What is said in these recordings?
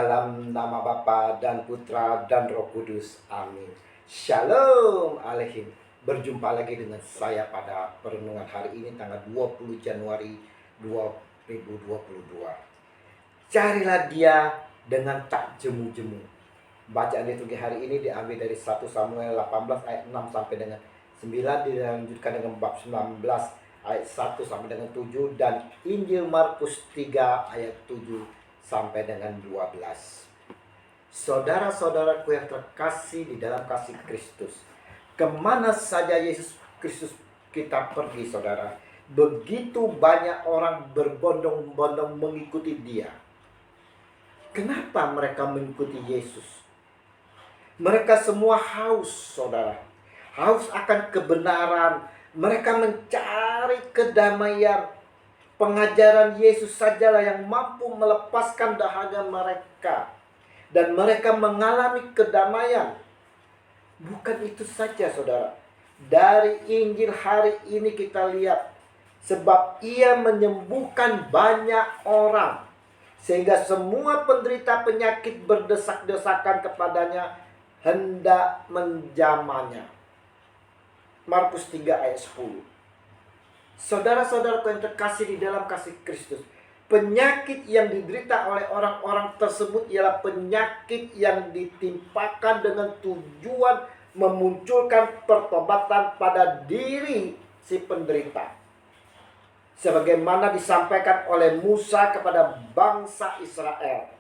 Dalam nama Bapa dan Putra dan Roh Kudus. Amin. Shalom Aleihim. Berjumpa lagi dengan saya pada perenungan hari ini tanggal 20 Januari 2022. Carilah Dia dengan tak jemu-jemu. Bacaan liturgi hari ini diambil dari 1 Samuel 18 ayat 6 sampai dengan 9, dilanjutkan dengan bab 19 ayat 1 sampai dengan 7, dan Injil Markus 3 ayat 7 sampai dengan 12. Saudara-saudaraku yang terkasih di dalam kasih Kristus, kemana saja Yesus Kristus kita pergi, saudara, begitu banyak orang berbondong-bondong mengikuti Dia. Kenapa mereka mengikuti Yesus? Mereka semua haus, saudara, haus akan kebenaran. Mereka mencari kedamaian. Pengajaran Yesus sajalah yang mampu melepaskan dahaga mereka, dan mereka mengalami kedamaian. Bukan itu saja, saudara. Dari Injil hari ini kita lihat, sebab Ia menyembuhkan banyak orang, sehingga semua penderita penyakit berdesak-desakan kepadanya hendak menjamahnya. Markus 3 ayat 10. Saudara-saudaraku yang terkasih di dalam kasih Kristus, penyakit yang diderita oleh orang-orang tersebut ialah penyakit yang ditimpakan dengan tujuan memunculkan pertobatan pada diri si penderita, sebagaimana disampaikan oleh Musa kepada bangsa Israel.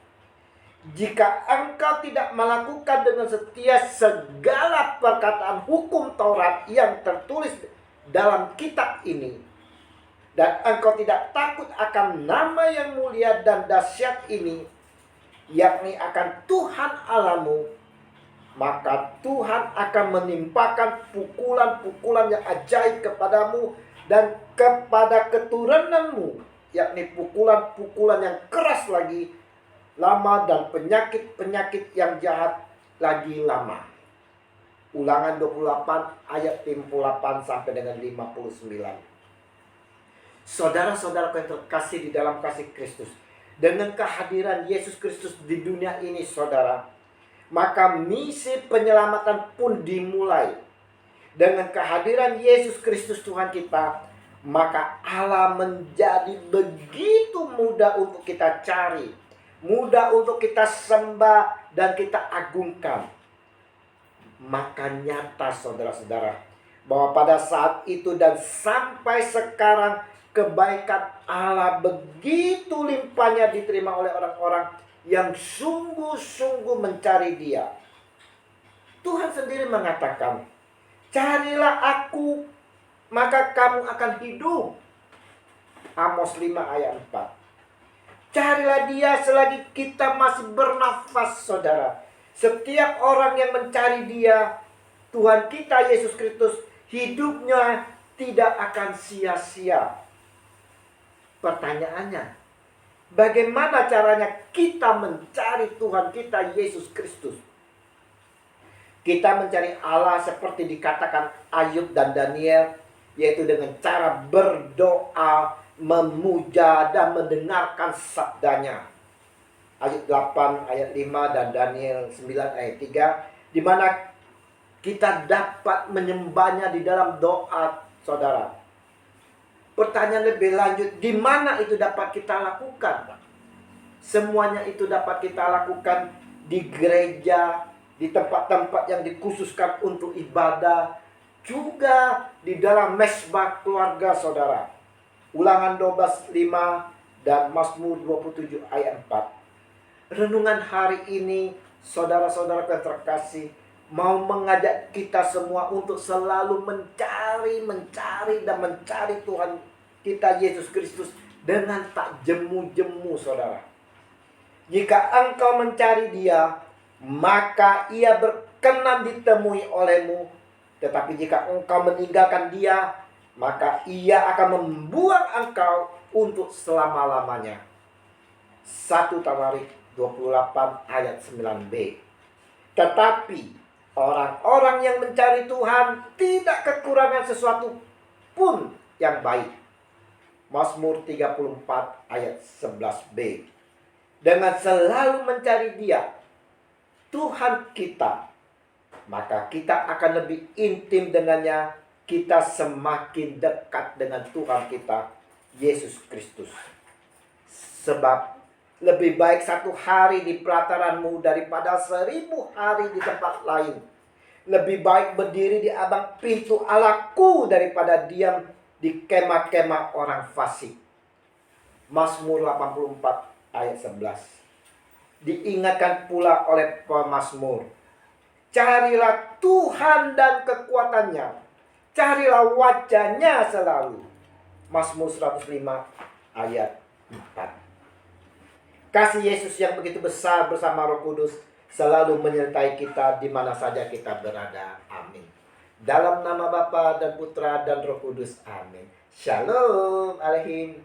Jika engkau tidak melakukan dengan setia segala perkataan hukum Taurat yang tertulis dalam kitab ini, dan engkau tidak takut akan nama yang mulia dan dahsyat ini, yakni akan Tuhan Allahmu, maka Tuhan akan menimpakan pukulan-pukulan yang ajaib kepadamu dan kepada keturunanmu, yakni pukulan-pukulan yang keras lagi lama, dan penyakit-penyakit yang jahat lagi lama. Ulangan 28 ayat 58 sampai dengan 59. Saudara-saudara yang terkasih di dalam kasih Kristus, dengan kehadiran Yesus Kristus di dunia ini, saudara, maka misi penyelamatan pun dimulai. Dengan kehadiran Yesus Kristus Tuhan kita, maka Allah menjadi begitu mudah untuk kita cari, mudah untuk kita sembah dan kita agungkan. Maka nyata, saudara-saudara, bahwa pada saat itu dan sampai sekarang, kebaikan Allah begitu limpahnya diterima oleh orang-orang yang sungguh-sungguh mencari Dia. Tuhan sendiri mengatakan, carilah Aku, maka kamu akan hidup. Amos 5 ayat 4. Carilah Dia selagi kita masih bernafas, saudara. Setiap orang yang mencari Dia, Tuhan kita Yesus Kristus, hidupnya tidak akan sia-sia. Pertanyaannya, bagaimana caranya kita mencari Tuhan kita Yesus Kristus? Kita mencari Allah seperti dikatakan Ayub dan Daniel, yaitu dengan cara berdoa, memuja, dan mendengarkan sabdanya. Ayub 8 ayat 5 dan Daniel 9 ayat 3, di mana kita dapat menyembahnya di dalam doa, saudara. Pertanyaan lebih lanjut, di mana itu dapat kita lakukan? Semuanya itu dapat kita lakukan di gereja, di tempat-tempat yang dikhususkan untuk ibadah, juga di dalam mesbah keluarga, saudara. Ulangan 12:5 dan Mazmur 27 ayat 4. Renungan hari ini, saudara-saudara yang terkasih, mau mengajak kita semua untuk selalu mencari dan mencari Tuhan kita Yesus Kristus dengan tak jemu-jemu, saudara. Jika engkau mencari Dia, maka Ia berkenan ditemui olehmu. Tetapi jika engkau meninggalkan Dia, maka Ia akan membuang engkau untuk selama-lamanya. 1 Tawarik 28 ayat 9b. Tetapi orang-orang yang mencari Tuhan tidak kekurangan sesuatu pun yang baik. Mazmur 34 ayat 11b. dengan selalu mencari Dia, Tuhan kita, maka kita akan lebih intim dengannya. Kita semakin dekat dengan Tuhan kita, Yesus Kristus. Sebab lebih baik 1 hari di pelataranmu daripada 1000 hari di tempat lain. Lebih baik berdiri di ambang pintu Allahku daripada diam di kemah-kemah orang fasik. Mazmur 84 ayat 11. Diingatkan pula oleh pemazmur, carilah Tuhan dan kekuatannya, carilah wajahnya selalu. Mazmur 105 ayat 4. Kasih Yesus yang begitu besar bersama Roh Kudus selalu menyertai kita di mana saja kita berada. Amin. Dalam nama Bapa dan Putra dan Roh Kudus. Amin. Shalom Aleihim.